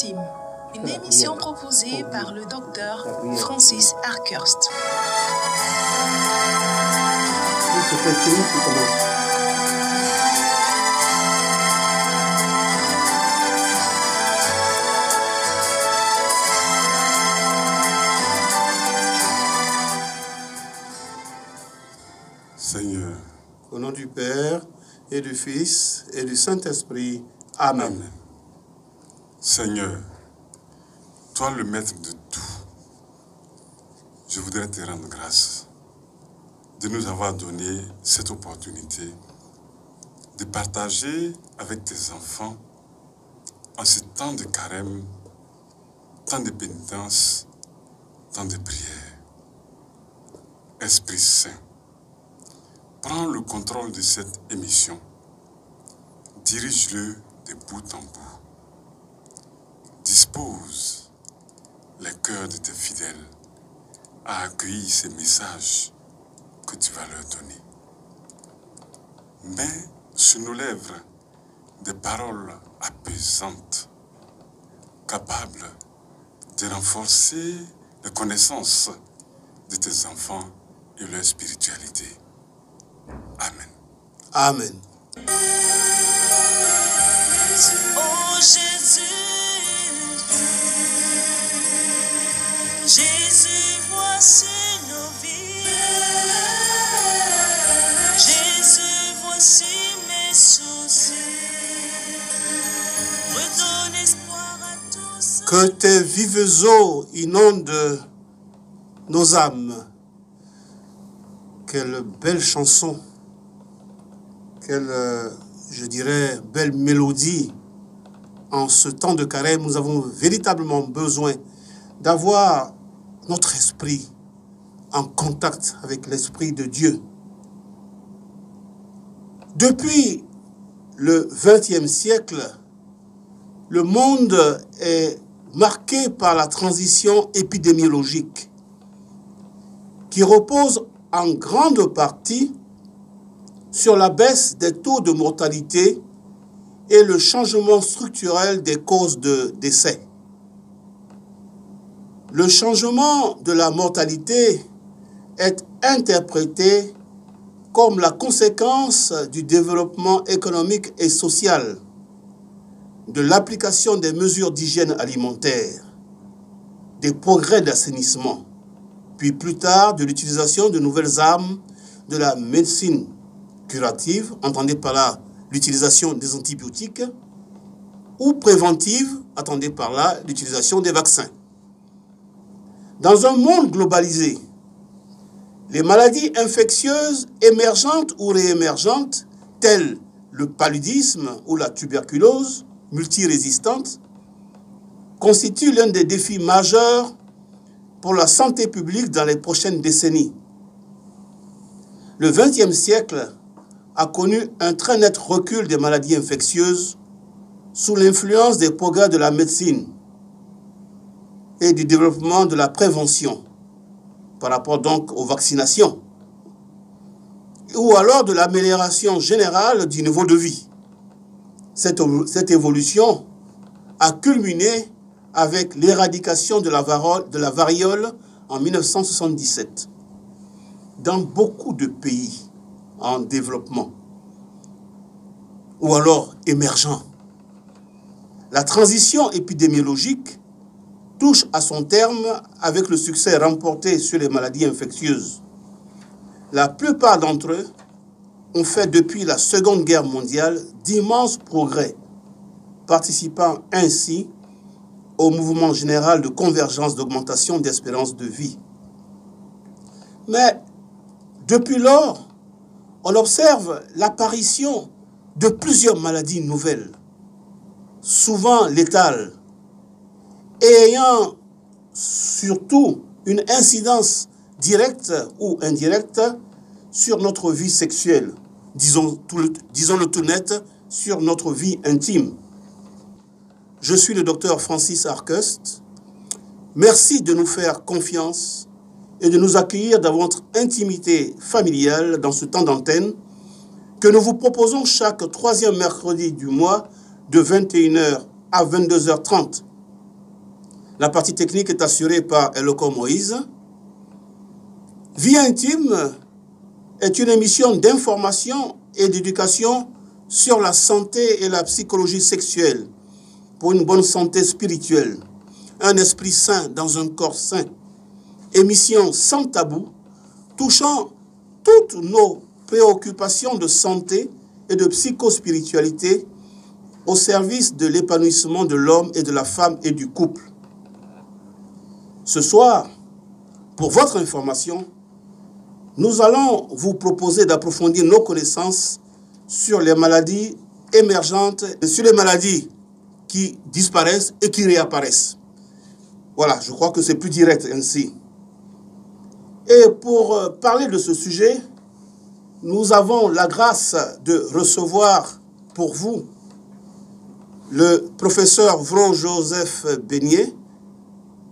Intime, une émission proposée par le docteur Francis Arkhurst. Seigneur, au nom du Père et du Fils et du Saint-Esprit. Amen. Amen. Seigneur, toi le maître de tout, je voudrais te rendre grâce de nous avoir donné cette opportunité de partager avec tes enfants en ce temps de carême, temps de pénitence, temps de prière. Esprit Saint, prends le contrôle de cette émission. Dirige-le de bout en bout. Dispose les cœurs de tes fidèles à accueillir ces messages que tu vas leur donner. Mets sur nos lèvres des paroles apaisantes, capables de renforcer la connaissance de tes enfants et leur spiritualité. Amen. Amen. Oh Jésus, Jésus, voici nos vies. Jésus, voici mes soucis. Redonne espoir à tous. Que tes vives eaux inondent nos âmes. Quelle belle chanson. Quelle, je dirais, belle mélodie. En ce temps de carême, nous avons véritablement besoin d'avoir notre esprit en contact avec l'Esprit de Dieu. Depuis le XXe siècle, le monde est marqué par la transition épidémiologique qui repose en grande partie sur la baisse des taux de mortalité et le changement structurel des causes de décès. Le changement de la mortalité est interprété comme la conséquence du développement économique et social, de l'application des mesures d'hygiène alimentaire, des progrès d'assainissement, puis plus tard de l'utilisation de nouvelles armes de la médecine curative, entendez par là l'utilisation des antibiotiques, ou préventive, entendez par là l'utilisation des vaccins. Dans un monde globalisé, les maladies infectieuses émergentes ou réémergentes, telles le paludisme ou la tuberculose multirésistante, constituent l'un des défis majeurs pour la santé publique dans les prochaines décennies. Le XXe siècle a connu un très net recul des maladies infectieuses sous l'influence des progrès de la médecine et du développement de la prévention par rapport donc aux vaccinations ou alors de l'amélioration générale du niveau de vie. Cette évolution a culminé avec l'éradication de la variole en 1977 dans beaucoup de pays en développement ou alors émergents. La transition épidémiologique touche à son terme avec le succès remporté sur les maladies infectieuses. La plupart d'entre eux ont fait depuis la Seconde Guerre mondiale d'immenses progrès, participant ainsi au mouvement général de convergence d'augmentation d'espérance de vie. Mais depuis lors, on observe l'apparition de plusieurs maladies nouvelles, souvent létales, et ayant surtout une incidence directe ou indirecte sur notre vie sexuelle, disons-le tout net, sur notre vie intime. Je suis le docteur Francis Arkhurst. Merci de nous faire confiance et de nous accueillir dans votre intimité familiale dans ce temps d'antenne que nous vous proposons chaque troisième mercredi du mois de 21h à 22h30 La partie technique est assurée par Eloko Moïse. Vie intime est une émission d'information et d'éducation sur la santé et la psychologie sexuelle pour une bonne santé spirituelle, un esprit sain dans un corps sain. Émission sans tabou, touchant toutes nos préoccupations de santé et de psychospiritualité au service de l'épanouissement de l'homme et de la femme et du couple. Ce soir, pour votre information, nous allons vous proposer d'approfondir nos connaissances sur les maladies émergentes et sur les maladies qui disparaissent et qui réapparaissent. Voilà, je crois que c'est plus direct ainsi. Et pour parler de ce sujet, nous avons la grâce de recevoir pour vous le professeur Vro-Joseph Beignet,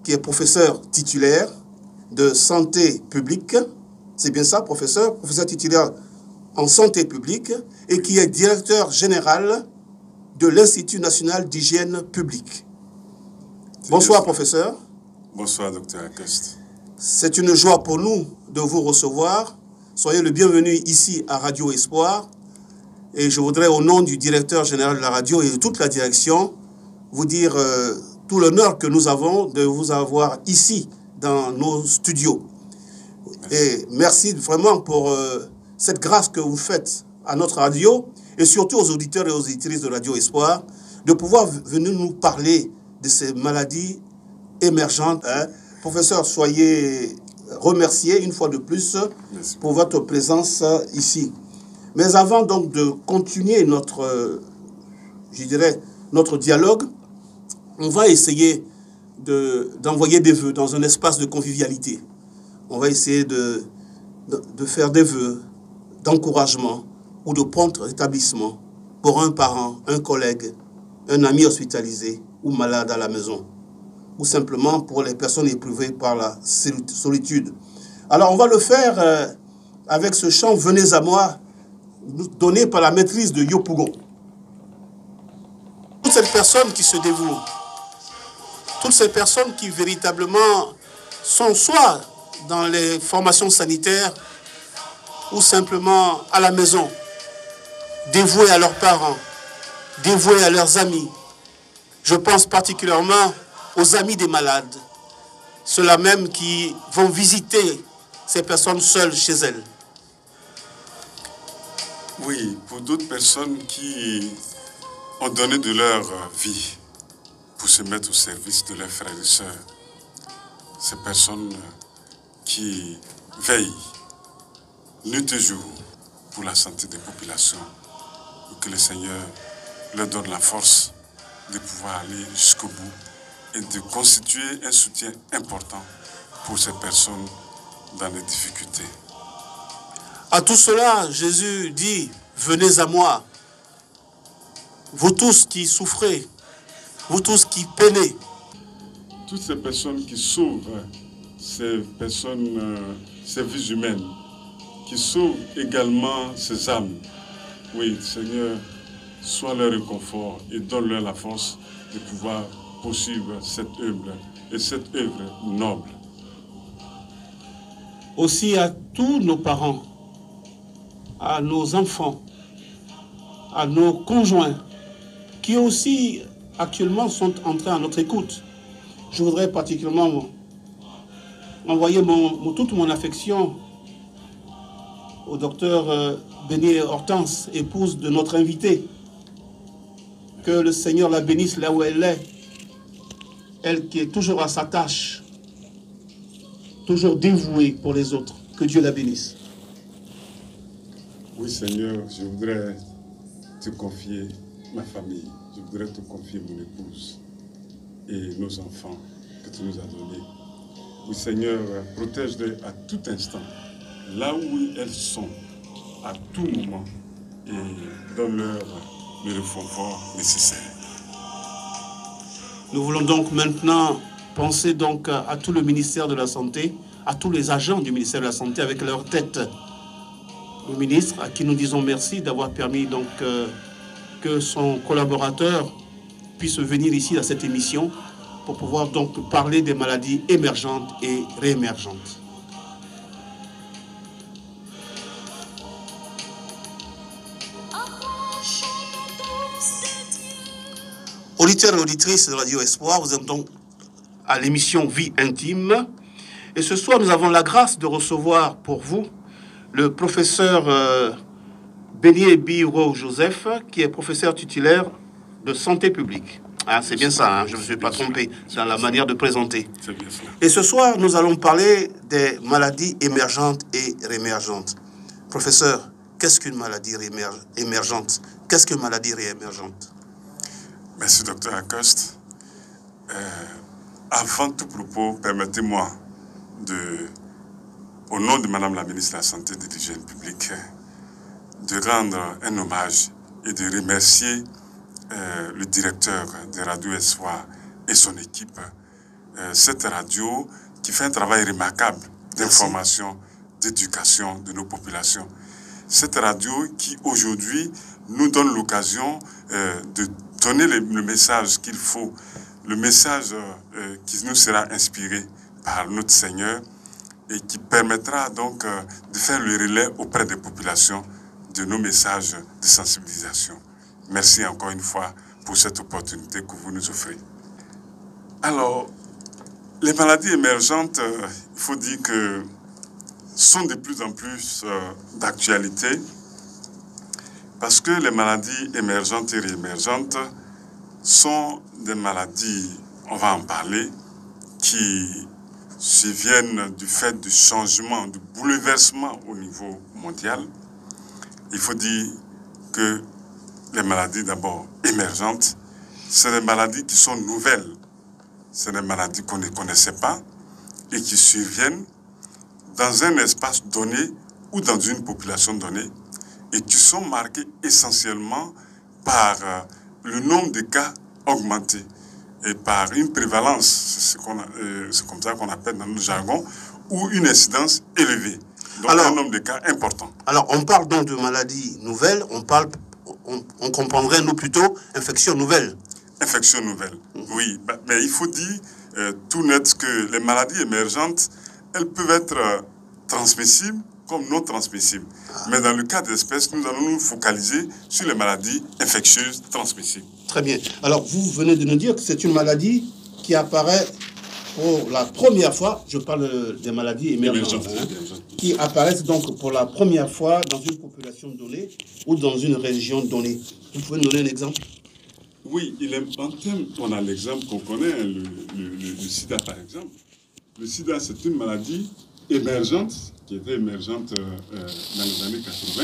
qui est professeur titulaire de santé publique. C'est bien ça, professeur titulaire en santé publique, et qui est directeur général de l'Institut national d'hygiène publique. Bonsoir, professeur. Bonsoir, docteur Akest. C'est une joie pour nous de vous recevoir. Soyez le bienvenu ici à Radio Espoir. Et je voudrais, au nom du directeur général de la radio et de toute la direction, vous dire tout l'honneur que nous avons de vous avoir ici dans nos studios. Merci. Et merci vraiment pour cette grâce que vous faites à notre radio et surtout aux auditeurs et aux auditrices de Radio Espoir de pouvoir venir nous parler de ces maladies émergentes. Professeur, soyez remercié une fois de plus pour votre présence ici. Mais avant donc de continuer notre, je dirais, notre dialogue, on va essayer d'envoyer des vœux dans un espace de convivialité. On va essayer de faire des vœux d'encouragement ou de prompt rétablissement pour un parent, un collègue, un ami hospitalisé ou malade à la maison, ou simplement pour les personnes éprouvées par la solitude. Alors on va le faire avec ce chant « Venez à moi », donné par la maîtrise de Yopougon. Toutes ces personnes qui se dévouent, toutes ces personnes qui véritablement sont soit dans les formations sanitaires ou simplement à la maison, dévouées à leurs parents, dévouées à leurs amis. Je pense particulièrement aux amis des malades, ceux-là même qui vont visiter ces personnes seules chez elles. Oui, pour d'autres personnes qui ont donné de leur vie pour se mettre au service de leurs frères et sœurs, ces personnes qui veillent nuit et jour pour la santé des populations, et que le Seigneur leur donne la force de pouvoir aller jusqu'au bout et de constituer un soutien important pour ces personnes dans les difficultés. À tout cela, Jésus dit, venez à moi, vous tous qui souffrez, vous tous qui peinez. Toutes ces personnes qui sauvent ces personnes, ces vies humaines, qui sauvent également ces âmes. Oui, Seigneur, sois leur réconfort et donne-leur la force de pouvoir poursuivre cette œuvre et cette œuvre noble. Aussi à tous nos parents, à nos enfants, à nos conjoints, qui aussi actuellement sont entrés à notre écoute. Je voudrais particulièrement envoyer toute mon affection au docteur Beignet Hortense, épouse de notre invité. Que le Seigneur la bénisse là où elle est, elle qui est toujours à sa tâche, toujours dévouée pour les autres. Que Dieu la bénisse. Oui, Seigneur, je voudrais te confier ma famille, je voudrais te confier mon épouse et nos enfants que tu nous as donnés. Oui, Seigneur, protège-les à tout instant, là où elles sont, à tout moment, et donne-leur le réconfort nécessaire. Nous voulons donc maintenant penser donc à tout le ministère de la Santé, à tous les agents du ministère de la Santé avec leur tête. Le ministre, à qui nous disons merci d'avoir permis donc que son collaborateur puisse venir ici à cette émission pour pouvoir donc parler des maladies émergentes et réémergentes. Auditeurs et auditrices de Radio Espoir, vous êtes donc à l'émission Vie Intime. Et ce soir, nous avons la grâce de recevoir pour vous le professeur Bélier Biro Joseph, qui est professeur titulaire de santé publique. Ah, c'est bien ça, hein, je ne me suis pas trompé dans la manière de présenter. Et ce soir, nous allons parler des maladies émergentes et réémergentes. Professeur, qu'est-ce qu'une maladie émergente? Qu'est-ce qu'une maladie réémergente? Merci, docteur Acoste. Avant tout propos, permettez-moi, au nom de Madame la ministre de la Santé et de l'Hygiène publique, de rendre un hommage et de remercier le directeur de Radio Espoir et son équipe, cette radio qui fait un travail remarquable d'information, d'éducation de nos populations. Cette radio qui aujourd'hui nous donne l'occasion de donner le message qu'il faut, le message qui nous sera inspiré par notre Seigneur et qui permettra donc de faire le relais auprès des populations de nos messages de sensibilisation. Merci encore une fois pour cette opportunité que vous nous offrez. Alors, les maladies émergentes, il faut dire que sont de plus en plus d'actualité parce que les maladies émergentes et réémergentes sont des maladies, on va en parler, qui surviennent du fait du changement, du bouleversement au niveau mondial. Il faut dire que les maladies d'abord émergentes, c'est des maladies qui sont nouvelles. C'est des maladies qu'on ne connaissait pas et qui surviennent dans un espace donné ou dans une population donnée et qui sont marquées essentiellement par le nombre de cas augmenté et par une prévalence, c'est comme ça qu'on appelle dans le jargon, ou une incidence élevée. Donc alors, un nombre de cas important. Alors on parle donc de maladies nouvelles, on comprendrait nous plutôt infection nouvelle. Infection nouvelle, oui. Mais il faut dire tout net que les maladies émergentes, elles peuvent être transmissibles comme non transmissibles. Mais dans le cas d'espèces, nous allons nous focaliser sur les maladies infectieuses transmissibles. Très bien. Alors, vous venez de nous dire que c'est une maladie qui apparaît pour la première fois, je parle des maladies émergentes, qui apparaissent donc pour la première fois dans une population donnée ou dans une région donnée. Vous pouvez nous donner un exemple? Oui, on a l'exemple qu'on connaît, le sida par exemple. Le sida, c'est une maladie émergente, qui était émergente dans les années 80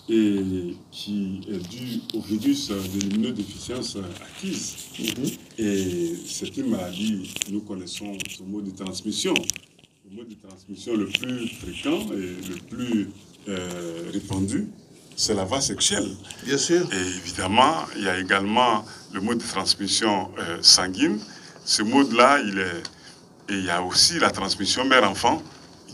et qui est due au virus de l'immunodéficience acquise. Et c'est une maladie, nous connaissons ce mode de transmission. Le mode de transmission le plus fréquent et le plus répandu, c'est la voie sexuelle. Bien sûr. Et évidemment, il y a également le mode de transmission sanguine. Ce mode-là, il y a aussi la transmission mère-enfant,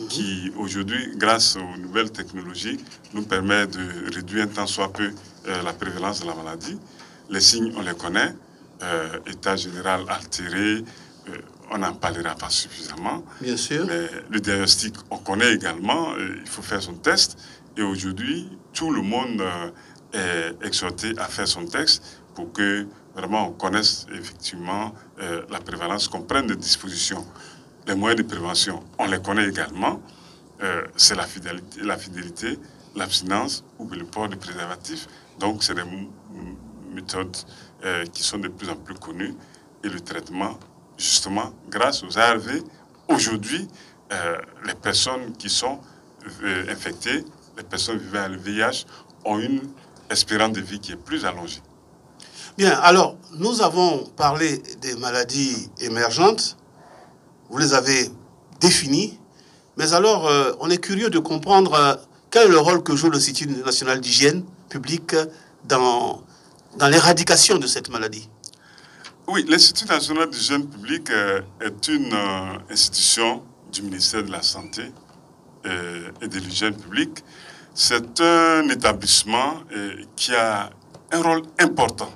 qui aujourd'hui, grâce aux nouvelles technologies, nous permet de réduire un tant soit peu la prévalence de la maladie. Les signes, on les connaît, état général altéré, on n'en parlera pas suffisamment. Bien sûr. Mais le diagnostic, on connaît également, il faut faire son test. Et aujourd'hui, tout le monde est exhorté à faire son test pour que vraiment on connaisse effectivement la prévalence, qu'on prenne des dispositions. Les moyens de prévention, on les connaît également. C'est la fidélité, l'abstinence ou le port de préservatifs. Donc, c'est des méthodes qui sont de plus en plus connues. Et le traitement, justement, grâce aux ARV, aujourd'hui, les personnes qui sont infectées, les personnes vivant avec le VIH, ont une espérance de vie qui est plus allongée. Bien, alors, nous avons parlé des maladies émergentes. Vous les avez définies. Mais alors, on est curieux de comprendre quel est le rôle que joue l'Institut national d'hygiène publique dans l'éradication de cette maladie. Oui, l'Institut national d'hygiène publique est une institution du ministère de la Santé et de l'hygiène publique. C'est un établissement qui a un rôle important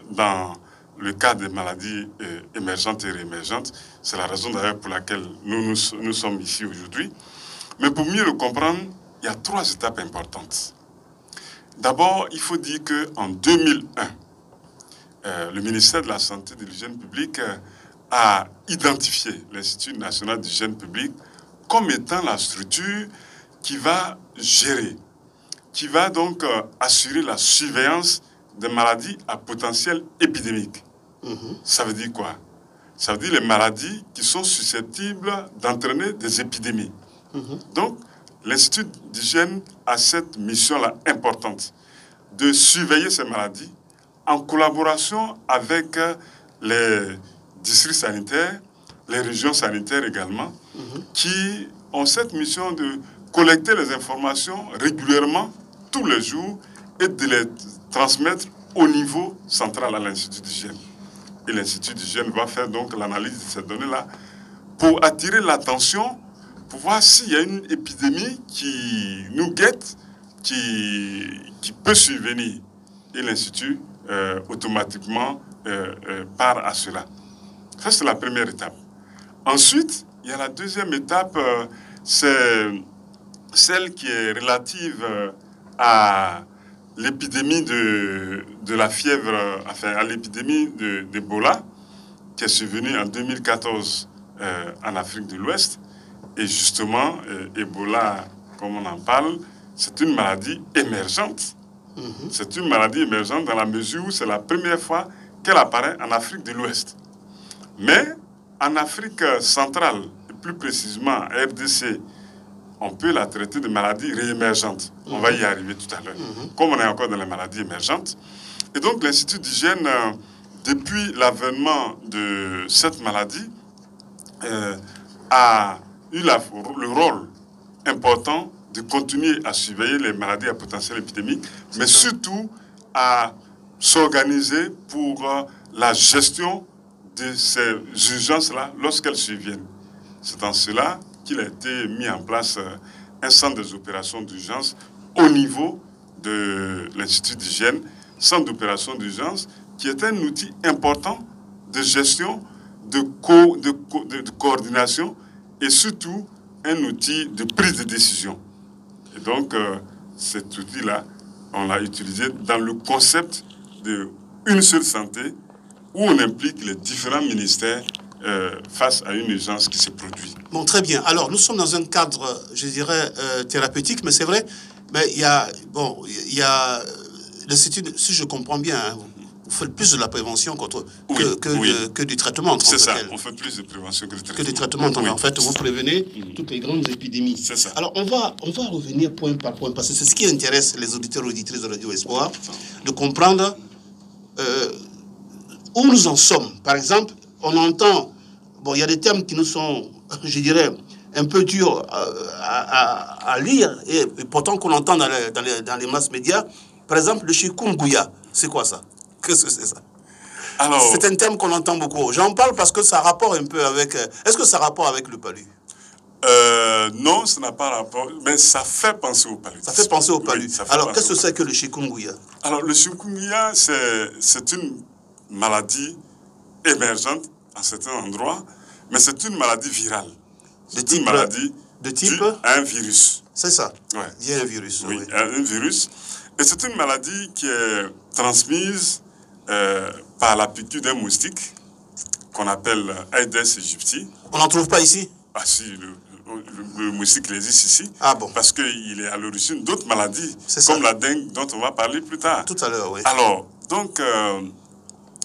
dans le cas des maladies émergentes et réémergentes. C'est la raison d'ailleurs pour laquelle nous sommes ici aujourd'hui. Mais pour mieux le comprendre, il y a 3 étapes importantes. D'abord, il faut dire qu'en 2001, le ministère de la Santé et de l'Hygiène publique a identifié l'Institut national d'hygiène publique comme étant la structure qui va gérer, qui va donc assurer la surveillance des maladies à potentiel épidémique. Ça veut dire quoi? Ça veut dire les maladies qui sont susceptibles d'entraîner des épidémies. Donc, l'Institut d'hygiène a cette mission-là importante de surveiller ces maladies en collaboration avec les districts sanitaires, les régions sanitaires également, qui ont cette mission de collecter les informations régulièrement, tous les jours, et de les transmettre au niveau central à l'Institut d'hygiène. Et l'Institut d'hygiène va faire donc l'analyse de ces données-là pour attirer l'attention, pour voir s'il y a une épidémie qui nous guette, qui peut survenir. Et l'Institut automatiquement part à cela. Ça, c'est la première étape. Ensuite, il y a la deuxième étape, c'est celle qui est relative à l'épidémie de la fièvre, enfin à l'épidémie d'Ebola, qui est survenue en 2014 en Afrique de l'Ouest. Et justement, Ebola, comme on en parle, c'est une maladie émergente. C'est une maladie émergente dans la mesure où c'est la première fois qu'elle apparaît en Afrique de l'Ouest. Mais en Afrique centrale, et plus précisément en RDC, on peut la traiter de maladie réémergente. On va y arriver tout à l'heure. Comme on est encore dans les maladies émergentes. Et donc l'Institut d'hygiène, depuis l'avènement de cette maladie, a eu le rôle important de continuer à surveiller les maladies à potentiel épidémique, mais surtout à s'organiser pour la gestion de ces urgences-là lorsqu'elles surviennent. C'est en cela qu'il a été mis en place un centre des opérations d'urgence au niveau de l'Institut d'hygiène, centre d'opérations d'urgence, qui est un outil important de gestion, de coordination et surtout un outil de prise de décision. Et donc, cet outil-là, on l'a utilisé dans le concept d'une seule santé où on implique les différents ministères face à une urgence qui se produit. Bon, très bien. Alors, nous sommes dans un cadre, je dirais, thérapeutique, mais c'est vrai, mais il y a l'Institut, si je comprends bien, hein, vous faites plus de la prévention que du traitement. C'est ça, on fait plus de prévention que du traitement. Que du traitement, en fait, vous prévenez toutes les grandes épidémies. C'est ça. Alors, on va revenir point par point, parce que c'est ce qui intéresse les auditeurs et auditrices de Radio Espoir, de comprendre où nous en sommes. Par exemple, on entend, bon, il y a des termes qui nous sont, je dirais, un peu durs à lire, et pourtant qu'on entend dans les masses médias. Par exemple, le chikungunya, c'est quoi ça? Qu'est-ce que c'est ça? Alors, c'est un terme qu'on entend beaucoup. J'en parle parce que ça a rapport un peu avec... Est-ce que ça a rapport avec le palu? Non, ça n'a pas rapport, mais ça fait penser au paludisme. Ça fait penser au palu. Oui, alors, qu'est-ce que c'est que le chikungunya? Alors, le chikungunya, c'est une maladie émergente à certains endroits, mais c'est une maladie virale. C'est une maladie de type un virus. C'est ça. Ouais. Il y a un virus. Oui, un virus. Et c'est une maladie qui est transmise par la piqûre d'un moustique qu'on appelle Aedes aegypti. On n'en trouve pas ici? Ah si, le moustique il existe ici. Ah bon? Parce qu'il est à l'origine d'autres maladies, comme la dengue dont on va parler plus tard. Tout à l'heure, oui. Alors, donc,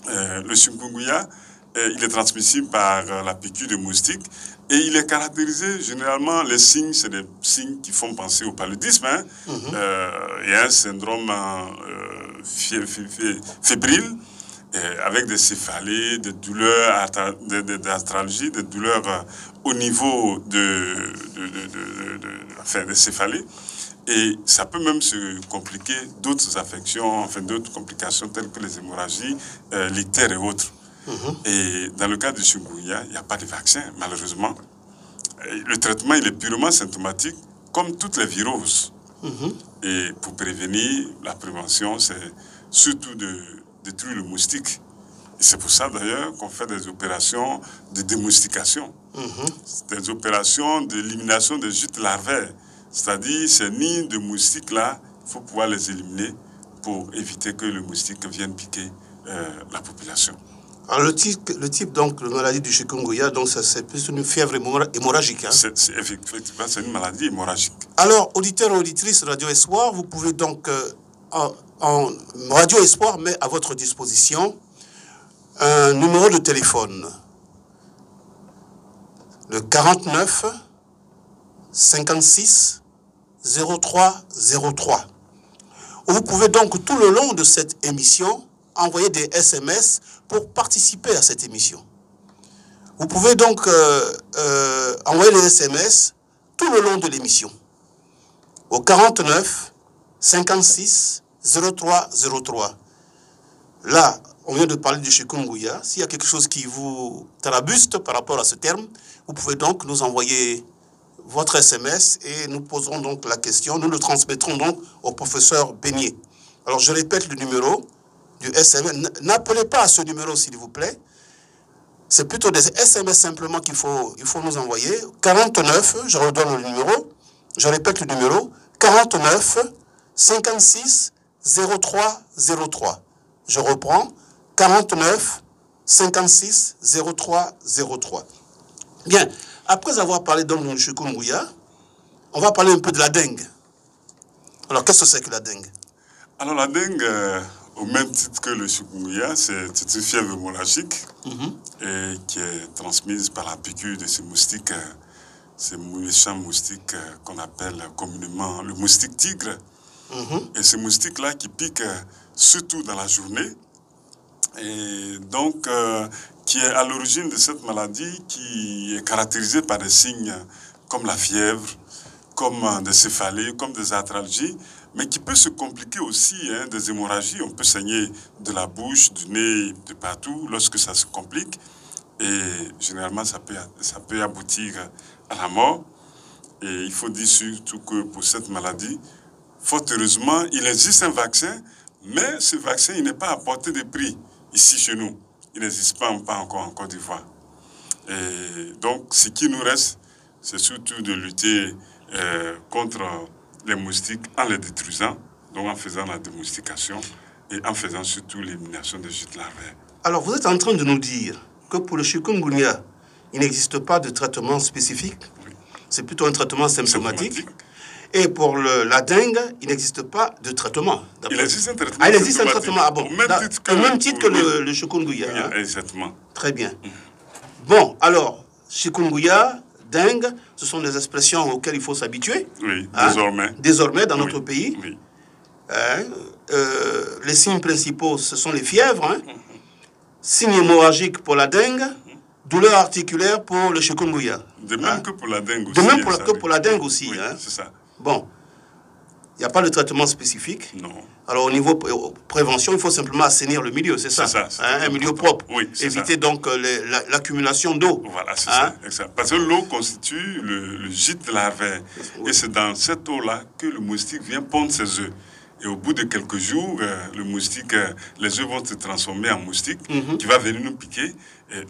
le chikungunya, il est transmissible par la piqûre de moustique et il est caractérisé, généralement, les signes, c'est des signes qui font penser au paludisme. Hein. Il y a un syndrome fébrile avec des céphalées, des douleurs d'arthralgie, des douleurs au niveau des céphalées. Et ça peut même se compliquer d'autres affections, enfin d'autres complications telles que les hémorragies, l'ictère et autres. Et dans le cas du chikungunya, il n'y a pas de vaccin, malheureusement. Le traitement, il est purement symptomatique, comme toutes les viroses. Et pour prévenir, la prévention, c'est surtout de détruire le moustique Et c'est pour ça d'ailleurs qu'on fait des opérations de démoustication, des opérations d'élimination des gîtes larvaires. C'est-à-dire ces nids de moustiques là, il faut pouvoir les éliminer pour éviter que le moustique vienne piquer la population. Alors le type donc de maladie du chikungunya, donc c'est plus une fièvre hémorragique. Hein? Effectivement, c'est une maladie hémorragique. Alors, auditeurs et auditrices Radio Espoir, vous pouvez donc, Radio Espoir met à votre disposition un numéro de téléphone, le 49 56 03 03. Vous pouvez donc tout le long de cette émission envoyer des SMS pour participer à cette émission. Vous pouvez donc envoyer les SMS tout le long de l'émission au 49 56 03 03. Là, on vient de parler du chikungunya. S'il y a quelque chose qui vous tarabuste par rapport à ce terme, vous pouvez donc nous envoyer votre SMS et nous poserons donc la question. Nous le transmettrons donc au professeur Beignet. Alors, je répète le numéro du SMS. N'appelez pas à ce numéro, s'il vous plaît. C'est plutôt des SMS simplement qu'il faut nous envoyer. 49, je redonne le numéro. Je répète le numéro. 49 56 03 03. Je reprends. 49 56 03 03. Bien, après avoir parlé donc du chikungunya, on va parler un peu de la dengue. Alors, qu'est-ce que c'est que la dengue? Alors, la dengue, au même titre que le chikungunya, c'est une fièvre hémorragique et qui est transmise par la piqûre de ces moustiques, ces méchants moustiques qu'on appelle communément le moustique tigre. Et ces moustiques-là qui piquent surtout dans la journée, et donc qui est à l'origine de cette maladie qui est caractérisée par des signes comme la fièvre, comme des céphalées, comme des arthralgies, mais qui peut se compliquer aussi, hein, des hémorragies. On peut saigner de la bouche, du nez, de partout lorsque ça se complique. Et généralement, ça peut aboutir à la mort. Et il faut dire surtout que pour cette maladie, fort heureusement, il existe un vaccin, mais ce vaccin, il n'est pas à portée de prix ici chez nous. Il n'existe pas encore en Côte d'Ivoire. Et donc, ce qui nous reste, c'est surtout de lutter contre les moustiques en les détruisant, donc en faisant la démoustication et en faisant surtout l'élimination des gîtes larvaires. Alors, vous êtes en train de nous dire que pour le chikungunya, il n'existe pas de traitement spécifique. Oui. C'est plutôt un traitement symptomatique. Et pour la dengue, il n'existe pas de traitement. Il existe un traitement. Ah, il existe un traitement. Ah bon. Au même titre que le chikungunya. Oui, hein? Exactement. Très bien. Bon, alors, chikungunya, dengue, ce sont des expressions auxquelles il faut s'habituer. Oui, hein? désormais. Désormais, dans notre pays. Oui. Hein? Les signes principaux, ce sont les fièvres. Hein? Signes hémorragiques pour la dengue. Douleur articulaire pour le chikungunya. De même que pour la dengue aussi. De même que pour la dengue aussi. Oui, hein? c'est ça. Bon, il n'y a pas de traitement spécifique. Non. Alors, au niveau prévention, il faut simplement assainir le milieu, c'est ça? C'est ça. Un milieu propre. Oui, éviter donc l'accumulation d'eau. Voilà, c'est ça. Exact. Parce que l'eau constitue le gîte larvaire. Oui. Et c'est dans cette eau-là que le moustique vient pondre ses œufs. Et au bout de quelques jours, le moustique, les œufs vont se transformer en moustique qui va venir nous piquer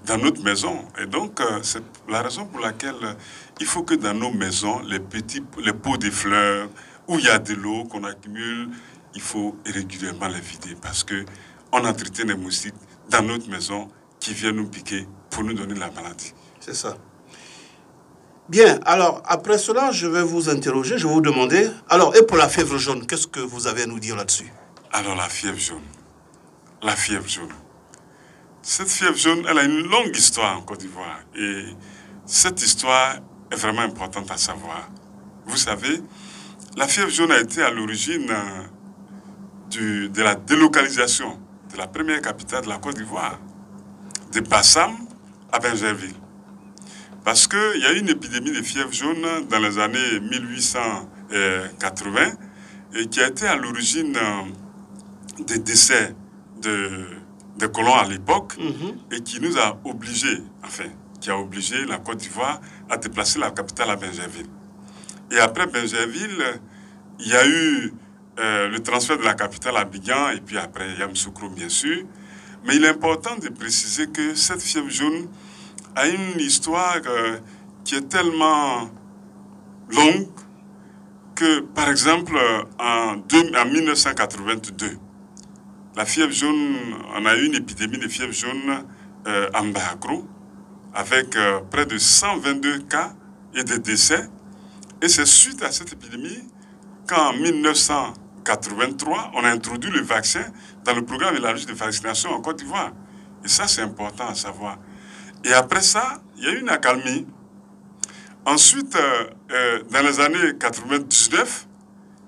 dans notre maison. Et donc, c'est la raison pour laquelle il faut que dans nos maisons, les pots de fleurs, où il y a de l'eau qu'on accumule, il faut régulièrement les vider parce qu'on entretient des moustiques dans notre maison qui viennent nous piquer pour nous donner la maladie. C'est ça. Bien, alors, après cela, je vais vous interroger, je vais vous demander... Alors, et pour la fièvre jaune, qu'est-ce que vous avez à nous dire là-dessus? Alors, la fièvre jaune. La fièvre jaune. Cette fièvre jaune, elle a une longue histoire en Côte d'Ivoire. Et cette histoire est vraiment importante à savoir. Vous savez, la fièvre jaune a été à l'origine de la délocalisation de la première capitale de la Côte d'Ivoire, de Bassam à Bingerville. Parce qu'il y a eu une épidémie de fièvre jaune dans les années 1880 et qui a été à l'origine des décès des colons à l'époque et qui nous a obligés, qui a obligé la Côte d'Ivoire à déplacer la capitale à Bingerville. Et après Bingerville, il y a eu le transfert de la capitale à Abidjan et puis après Yamoussoukro, bien sûr. Mais il est important de préciser que cette fièvre jaune a une histoire qui est tellement longue que, par exemple, en 1982, la fièvre jaune, on a eu une épidémie de fièvre jaune en Bahagro, avec près de 122 cas et des décès. Et c'est suite à cette épidémie qu'en 1983, on a introduit le vaccin dans le programme élargi de vaccination en Côte d'Ivoire. Et ça, c'est important à savoir. Et après ça, il y a eu une accalmie. Ensuite, dans les années 99,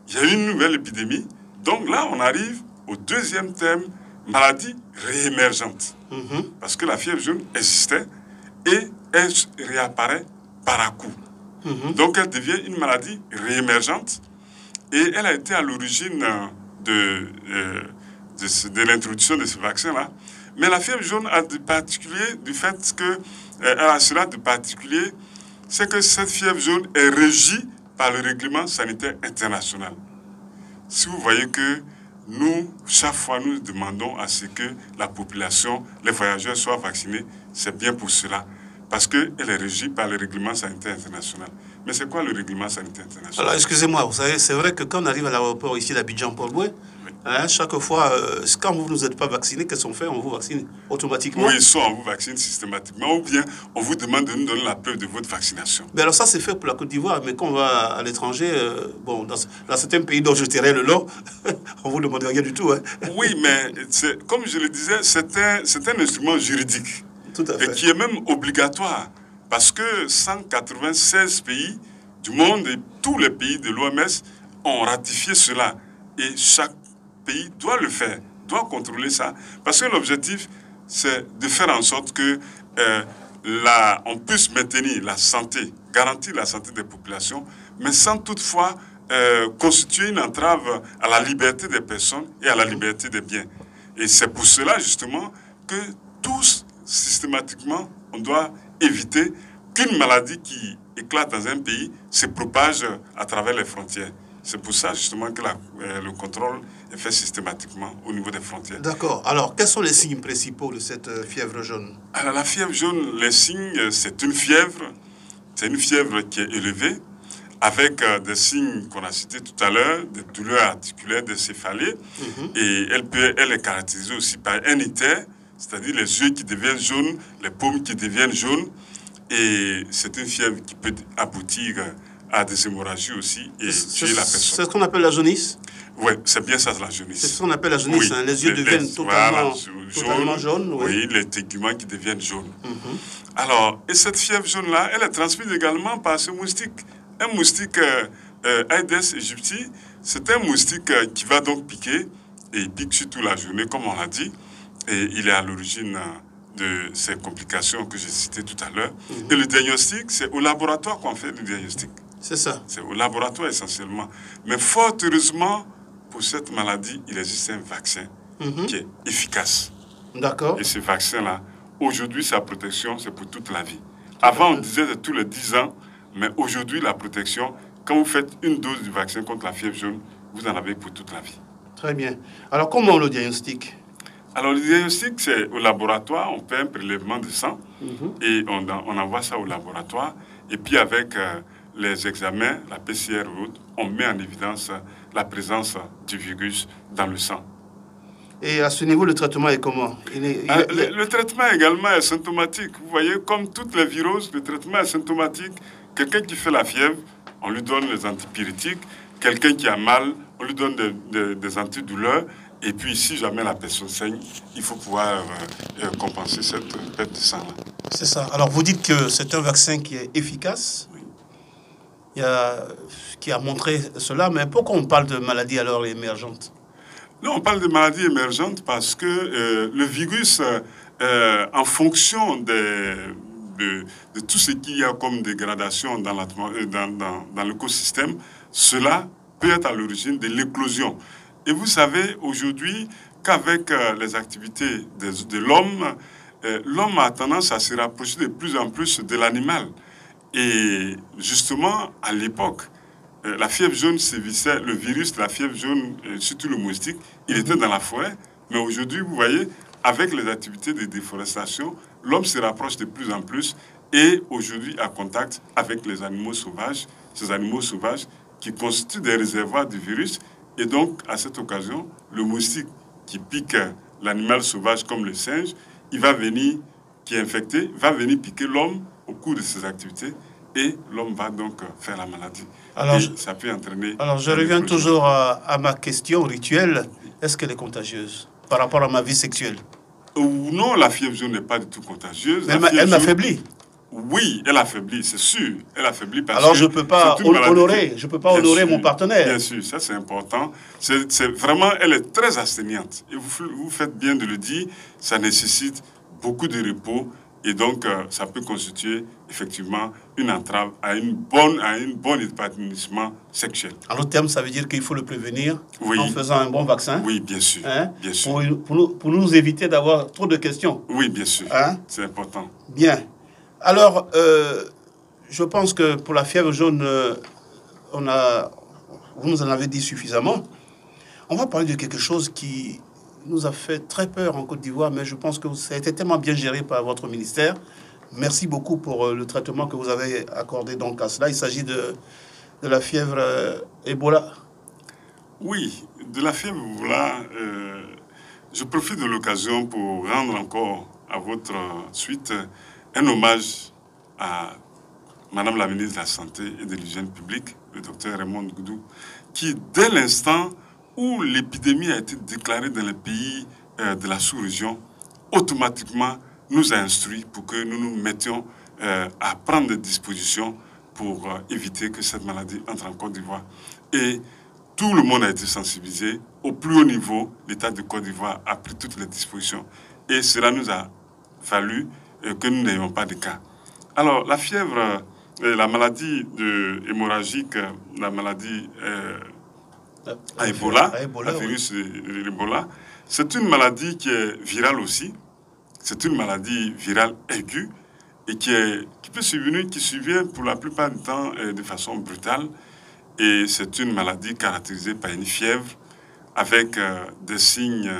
il y a eu une nouvelle épidémie. Donc là, on arrive au deuxième thème, maladie réémergente. Parce que la fièvre jaune existait et elle réapparaît par à-coup. Donc elle devient une maladie réémergente et elle a été à l'origine de l'introduction de ce vaccin-là. Mais la fièvre jaune a de particulier du fait que elle a cela de particulier, c'est que cette fièvre jaune est régie par le règlement sanitaire international. Si vous voyez que nous, chaque fois, nous demandons à ce que la population, les voyageurs soient vaccinés, c'est bien pour cela. Parce qu'elle est régie par le règlement sanitaire international. Mais c'est quoi le règlement sanitaire international? Alors, excusez-moi, vous savez, c'est vrai que quand on arrive à l'aéroport ici d'Abidjan-Port-Boué, hein, chaque fois, quand vous n'êtes pas vacciné, qu'est-ce qu'on fait? On vous vaccine automatiquement? Oui, soit on vous vaccine systématiquement, ou bien on vous demande de nous donner la preuve de votre vaccination. Mais alors ça, c'est fait pour la Côte d'Ivoire, mais quand on va à l'étranger, bon, dans certains pays dont je tairai le nom, on ne vous demande rien du tout. Hein. Oui, mais comme je le disais, c'est un instrument juridique. Tout à fait. Et qui est même obligatoire, parce que 196 pays du monde et tous les pays de l'OMS ont ratifié cela. Et chaque pays doit le faire, doit contrôler ça. Parce que l'objectif, c'est de faire en sorte que on puisse maintenir la santé, garantir la santé des populations, mais sans toutefois constituer une entrave à la liberté des personnes et à la liberté des biens. Et c'est pour cela, justement, que tous, systématiquement, on doit éviter qu'une maladie qui éclate dans un pays se propage à travers les frontières. C'est pour ça, justement, que le contrôle est fait systématiquement au niveau des frontières. D'accord. Alors, quels sont les signes principaux de cette fièvre jaune? Alors, la fièvre jaune, les signes, c'est une fièvre. C'est une fièvre qui est élevée, avec des signes qu'on a cités tout à l'heure, des douleurs articulaires, des céphalées. Et elle est caractérisée aussi par un ictère, c'est-à-dire les yeux qui deviennent jaunes, les paumes qui deviennent jaunes. Et c'est une fièvre qui peut aboutir à des hémorragies aussi et tuer la personne. C'est ce qu'on appelle la jaunisse? Oui, c'est bien ça, la jaunisse. C'est ce qu'on appelle la jaunisse, oui. Hein, les yeux deviennent totalement jaunes. Oui, les téguments qui deviennent jaunes. Alors, et cette fièvre jaune-là, elle est transmise également par ce moustique. Un moustique Aedes aegypti, c'est un moustique qui va donc piquer, et il pique surtout la journée, comme on l'a dit, et il est à l'origine de ces complications que j'ai citées tout à l'heure. Et le diagnostic, c'est au laboratoire qu'on fait le diagnostic. C'est ça. C'est au laboratoire essentiellement. Mais fort heureusement, pour cette maladie, il existe un vaccin qui est efficace. D'accord. Et ce vaccin-là, aujourd'hui, sa protection, c'est pour toute la vie. Avant, on disait c'est tous les 10 ans, mais aujourd'hui, la protection, quand vous faites une dose du vaccin contre la fièvre jaune, vous en avez pour toute la vie. Très bien. Alors, comment on le diagnostique? Alors, le diagnostic, c'est au laboratoire, on fait un prélèvement de sang et on envoie ça au laboratoire. Et puis, avec les examens, la PCR ou autre, on met en évidence la présence du virus dans le sang. Et à ce niveau, le traitement est comment? Le traitement également est symptomatique. Vous voyez, comme toutes les viroses, le traitement est symptomatique. Quelqu'un qui fait la fièvre, on lui donne les antipyrétiques. Quelqu'un qui a mal, on lui donne des antidouleurs. Et puis, si jamais la personne saigne, il faut pouvoir compenser cette perte de sang-là. C'est ça. Alors, vous dites que c'est un vaccin qui est efficace, qui a montré cela, mais pourquoi on parle de maladies alors émergentes? Non, on parle de maladies émergentes parce que le virus, en fonction de tout ce qu'il y a comme dégradation dans l'écosystème, cela peut être à l'origine de l'éclosion. Et vous savez aujourd'hui qu'avec les activités de l'homme, l'homme a tendance à se rapprocher de plus en plus de l'animal. Et justement, à l'époque, la fièvre jaune sévissait, le virus de la fièvre jaune, surtout le moustique, il était dans la forêt. Mais aujourd'hui, vous voyez, avec les activités de déforestation, l'homme se rapproche de plus en plus et aujourd'hui à contact avec les animaux sauvages, ces animaux sauvages qui constituent des réservoirs du virus. Et donc, à cette occasion, le moustique qui pique l'animal sauvage comme le singe, il va venir, qui est infecté, va venir piquer l'homme au cours de ses activités et l'homme va donc faire la maladie. Alors, ça peut entraîner... Alors, je reviens toujours à ma question rituelle. Est-ce qu'elle est contagieuse par rapport à ma vie sexuelle? Non, la fièvre jaune n'est pas du tout contagieuse. Elle m'affaiblit. Oui, elle affaiblit, c'est sûr. Elle affaiblit parce alors que je ne peux pas honorer mon partenaire. Bien sûr, ça c'est important. C'est vraiment, elle est très astreignante. Et vous faites bien de le dire, ça nécessite beaucoup de repos. Et donc, ça peut constituer effectivement une entrave à un bon épanouissement sexuel. En d'autres termes, ça veut dire qu'il faut le prévenir oui. en faisant un bon vaccin. Oui, bien sûr. Hein? Bien sûr. Pour nous éviter d'avoir trop de questions. Oui, bien sûr. Hein? C'est important. Bien. Alors, je pense que pour la fièvre jaune, vous nous en avez dit suffisamment. On va parler de quelque chose qui nous a fait très peur en Côte d'Ivoire, mais je pense que ça a été tellement bien géré par votre ministère. Merci beaucoup pour le traitement que vous avez accordé donc à cela. Il s'agit de la fièvre Ebola. Oui, de la fièvre Ebola. Je profite de l'occasion pour rendre encore à votre suite un hommage à Madame la ministre de la Santé et de l'Hygiène publique, le docteur Raymond Goudou, qui, dès l'instant où l'épidémie a été déclarée dans les pays de la sous-région, automatiquement nous a instruits pour que nous nous mettions à prendre des dispositions pour éviter que cette maladie entre en Côte d'Ivoire. Et tout le monde a été sensibilisé. Au plus haut niveau, l'État de Côte d'Ivoire a pris toutes les dispositions. Et cela nous a fallu que nous n'ayons pas de cas. Alors, la fièvre, la maladie hémorragique, la maladie à Ebola, le virus de l'Ebola, c'est une maladie qui est virale aussi. C'est une maladie virale aiguë et qui peut survenir, qui survient pour la plupart du temps de façon brutale. Et c'est une maladie caractérisée par une fièvre avec des signes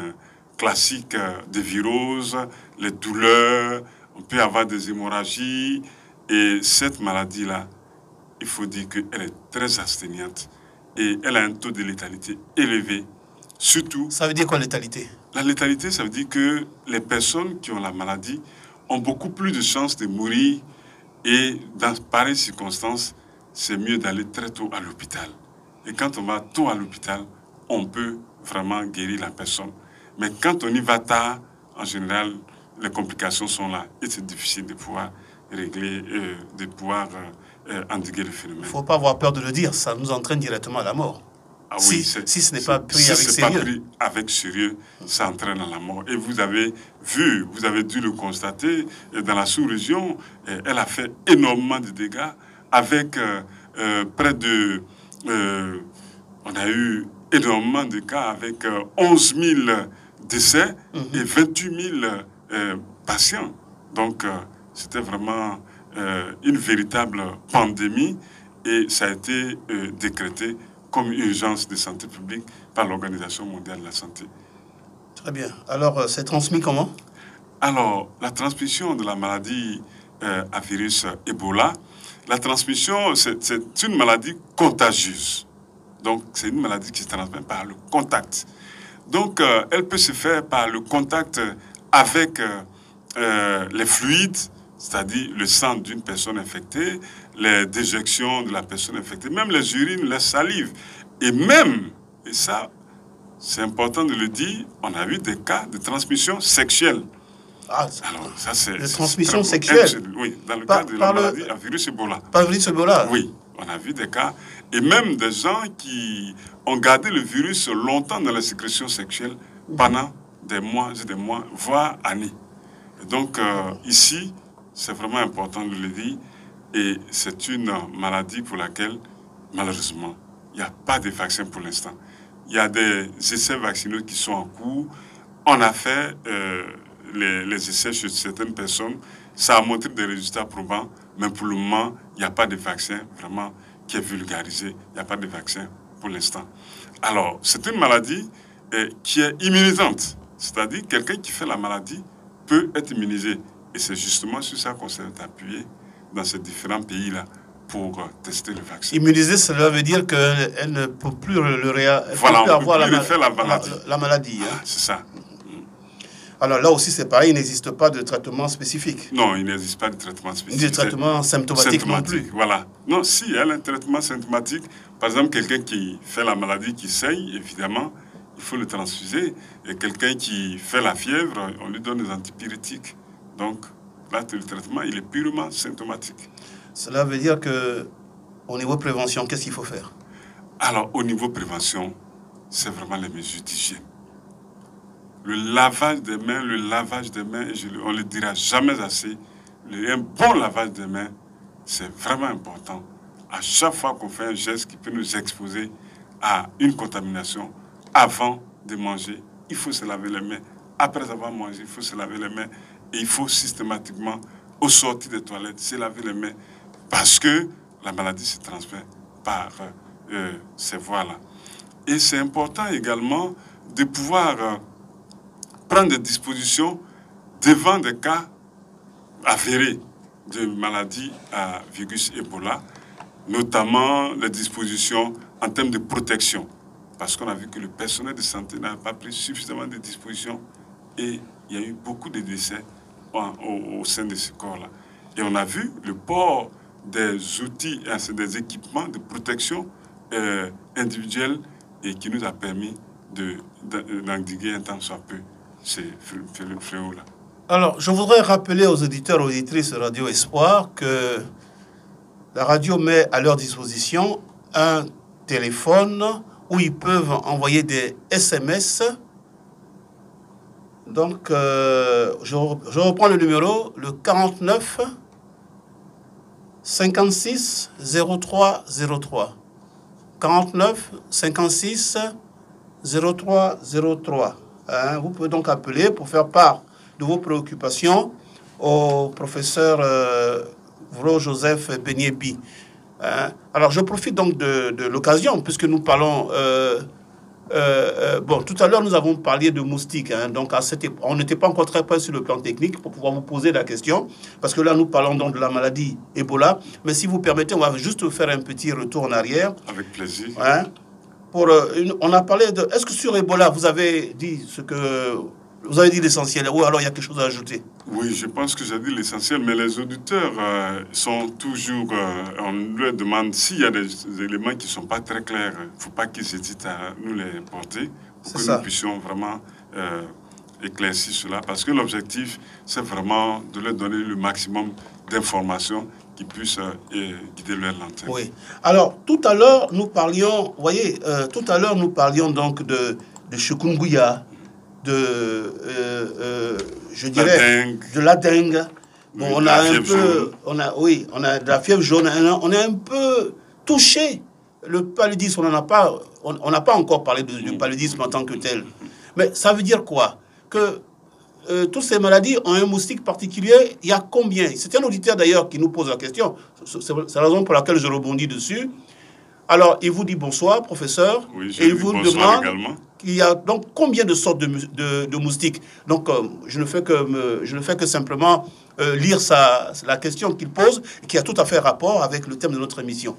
classiques de virose, les douleurs, on peut avoir des hémorragies. Et cette maladie-là, il faut dire qu'elle est très astreignante et elle a un taux de létalité élevé. Surtout... Ça veut dire quoi, létalité? La létalité, ça veut dire que les personnes qui ont la maladie ont beaucoup plus de chances de mourir et dans pareilles circonstances, c'est mieux d'aller très tôt à l'hôpital. Et quand on va tôt à l'hôpital, on peut vraiment guérir la personne. Mais quand on y va tard, en général, les complications sont là et c'est difficile de pouvoir régler, de pouvoir endiguer le phénomène. Il ne faut pas avoir peur de le dire, ça nous entraîne directement à la mort. Ah oui, si ce n'est pas pris avec sérieux. Pas pris avec sérieux, ça entraîne à la mort. Et vous avez vu, vous avez dû le constater, dans la sous-région, elle a fait énormément de dégâts avec près de... on a eu énormément de cas avec 11 000 décès et 28 000 patients. Donc, c'était vraiment une véritable pandémie et ça a été décrété comme urgence de santé publique par l'Organisation mondiale de la santé. Très bien. Alors, c'est transmis comment? Alors, la transmission de la maladie à virus Ebola, la transmission, c'est une maladie contagieuse. Donc, c'est une maladie qui se transmet par le contact. Donc, elle peut se faire par le contact avec les fluides, c'est-à-dire le sang d'une personne infectée, les déjections de la personne infectée, même les urines, les salives. Et même, et ça, c'est important de le dire, on a eu des cas de transmission sexuelle. Ah, alors, ça, c'est... De transmission sexuelle? Oui, dans le cas de la maladie à virus Ebola. Par le virus Ebola? Oui, on a vu des cas. Et même des gens qui ont gardé le virus longtemps dans la sécrétion sexuelle pendant des mois et des mois, voire années. Et donc, ici, c'est vraiment important de le dire. Et c'est une maladie pour laquelle, malheureusement, il n'y a pas de vaccin pour l'instant. Il y a des essais vaccinaux qui sont en cours. On a fait les essais chez certaines personnes. Ça a montré des résultats probants. Mais pour le moment, il n'y a pas de vaccin vraiment qui est vulgarisé. Il n'y a pas de vaccin pour l'instant. Alors, c'est une maladie qui est immunisante. C'est-à-dire quelqu'un qui fait la maladie peut être immunisé. Et c'est justement sur ça qu'on s'est appuyé dans ces différents pays-là pour tester le vaccin. Immuniser, cela veut dire qu'elle ne peut plus, avoir la maladie. Voilà, hein. C'est ça. Alors là aussi, c'est pareil, il n'existe pas de traitement spécifique. Non, il n'existe pas de traitement spécifique. Ni de traitement symptomatique non plus. Voilà. Non, si, il y a un traitement symptomatique. Par exemple, quelqu'un qui fait la maladie, qui saigne, évidemment, il faut le transfuser. Et quelqu'un qui fait la fièvre, on lui donne des antipyrétiques. Donc, là, le traitement, il est purement symptomatique. Cela veut dire qu'au niveau prévention, qu'est-ce qu'il faut faire? Alors, au niveau prévention, c'est vraiment les mesures d'hygiène. Le lavage des mains, on ne le dira jamais assez. Un bon lavage des mains, c'est vraiment important. À chaque fois qu'on fait un geste qui peut nous exposer à une contamination, avant de manger, il faut se laver les mains. Après avoir mangé, il faut se laver les mains. Et il faut systématiquement, au sortir des toilettes, se laver les mains. Parce que la maladie se transmet par ces voies-là. Et c'est important également de pouvoir prendre des dispositions devant des cas avérés de maladie à virus Ebola, notamment les dispositions en termes de protection. Parce qu'on a vu que le personnel de santé n'a pas pris suffisamment de dispositions et il y a eu beaucoup de décès au sein de ce corps-là. Et on a vu le port des outils, des équipements de protection individuelle et qui nous a permis d'endiguer un temps soit peu ce fléau-là. Alors, je voudrais rappeler aux auditeurs et auditrices de Radio Espoir que la radio met à leur disposition un téléphone où ils peuvent envoyer des SMS. Donc, je reprends le numéro, le 49 56 03 03. 49 56 03 03. Vous pouvez donc appeler pour faire part de vos préoccupations au professeur Vro-Joseph Beniebi. Alors, je profite donc de l'occasion, puisque nous parlons... bon, tout à l'heure, nous avons parlé de moustiques. Donc, on n'était pas encore très près sur le plan technique pour pouvoir vous poser la question. Parce que là, nous parlons donc de la maladie Ebola. Mais si vous permettez, on va juste faire un petit retour en arrière. Avec plaisir. On a parlé de... Est-ce que sur Ebola, vous avez dit ce que... Vous avez dit l'essentiel, ou alors il y a quelque chose à ajouter? Oui, je pense que j'ai dit l'essentiel, mais les auditeurs sont toujours... on leur demande s'il y a des éléments qui ne sont pas très clairs. Il ne faut pas qu'ils hésitent à nous les porter pour que nous puissions vraiment éclaircir cela. Parce que l'objectif, c'est vraiment de leur donner le maximum d'informations qui puissent guider leur lanterne. Oui. Alors, tout à l'heure, nous parlions... Vous voyez, tout à l'heure, nous parlions donc de chikungunya, je dirais, de la dengue. Bon, on a un peu, on a de la fièvre jaune. On est un peu touché. Le paludisme, on n'a pas encore parlé du paludisme en tant que tel. Mais ça veut dire quoi? Que toutes ces maladies ont un moustique particulier. Il y a combien? C'est un auditeur d'ailleurs qui nous pose la question. C'est la raison pour laquelle je rebondis dessus. Alors, il vous dit bonsoir, professeur. Oui, et il vous demande également. Il y a donc combien de sortes de moustiques. Donc, je ne fais que simplement lire la question qu'il pose, qui a tout à fait rapport avec le thème de notre émission.